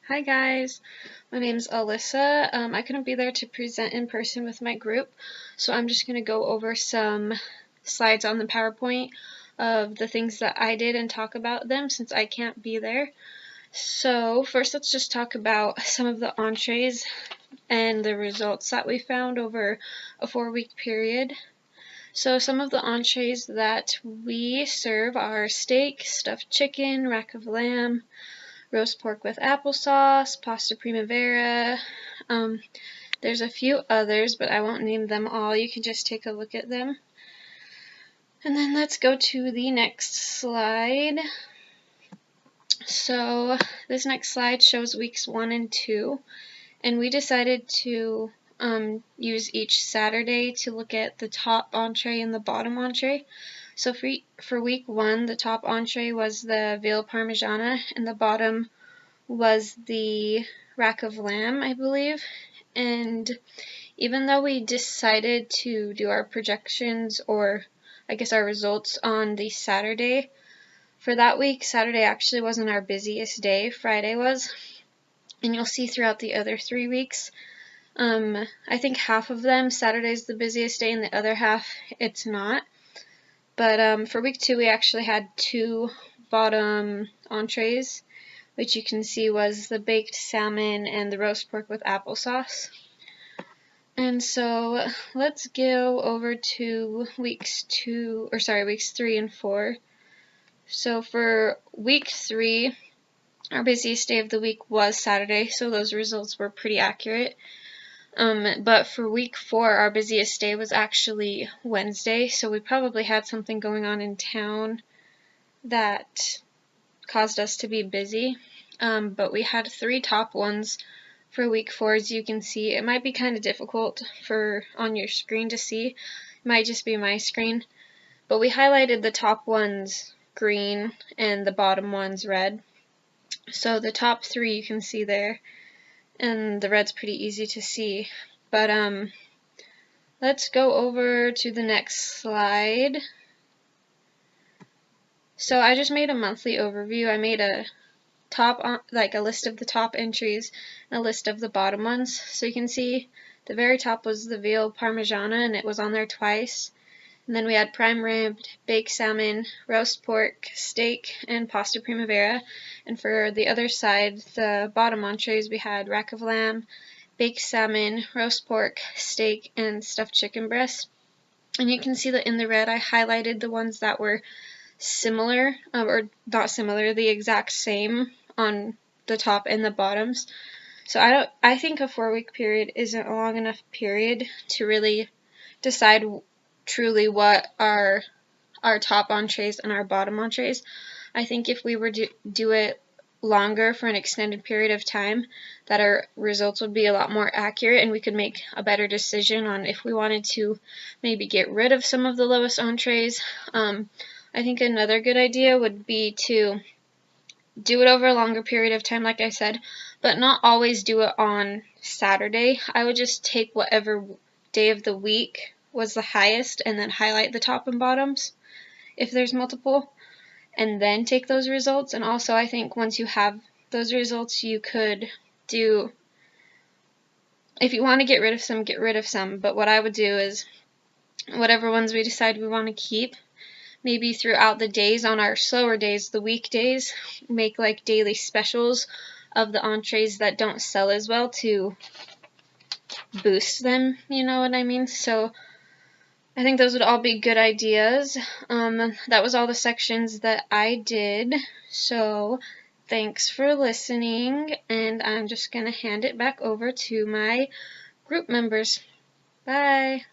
Hi guys, my name's Alyssa. I couldn't be there to present in person with my group, so I'm just going to go over some slides on the PowerPoint of the things that I did and talk about them since I can't be there. So first let's just talk about some of the entrees and the results that we found over a 4-week period. So some of the entrees that we serve are steak, stuffed chicken, rack of lamb, roast pork with applesauce, pasta primavera. There's a few others, but I won't name them all. You can just take a look at them. And then let's go to the next slide. So this next slide shows weeks 1 and 2, and we decided to use each Saturday to look at the top entree and the bottom entree. So for week 1, the top entree was the veal parmigiana, and the bottom was the rack of lamb, I believe. And even though we decided to do our projections, or I guess our results, on the Saturday, for that week, Saturday actually wasn't our busiest day, Friday was. And you'll see throughout the other 3 weeks, I think half of them, Saturday's the busiest day and the other half it's not. But for week 2 we actually had 2 bottom entrees, which you can see was the baked salmon and the roast pork with applesauce. And so let's go over to weeks 3 and 4. So for week 3, our busiest day of the week was Saturday, so those results were pretty accurate. But for week 4, our busiest day was actually Wednesday, so we probably had something going on in town that caused us to be busy. But we had 3 top ones for week 4, as you can see. It might be kind of difficult on your screen to see. It might just be my screen. But we highlighted the top ones green and the bottom ones red. So the top 3 you can see there, and the red's pretty easy to see. But let's go over to the next slide. So I just made a monthly overview. I made a list of the top entries and a list of the bottom ones. So you can see the very top was the veal parmigiana, and it was on there twice. And then we had prime rib, baked salmon, roast pork, steak, and pasta primavera. And for the other side, the bottom entrees, we had rack of lamb, baked salmon, roast pork, steak, and stuffed chicken breast. And you can see that in the red I highlighted the ones that were similar, or not similar, the exact same on the top and the bottoms. So I think a 4-week period isn't a long enough period to really decide truly what are our top entrees and our bottom entrees. I think if we were to do it longer for an extended period of time, that our results would be a lot more accurate, and we could make a better decision on if we wanted to maybe get rid of some of the lowest entrees. I think another good idea would be to do it over a longer period of time, like I said, but not always do it on Saturday. I would just take whatever day of the week was the highest and then highlight the top and bottoms if there's multiple, and then take those results. And also I think once you have those results, you could do, if you want to get rid of some, get rid of some. But what I would do is whatever ones we decide we want to keep, maybe throughout the days, on our slower days, the weekdays, make like daily specials of the entrees that don't sell as well to boost them, you know what I mean? So I think those would all be good ideas. That was all the sections that I did. So thanks for listening, and I'm just going to hand it back over to my group members. Bye.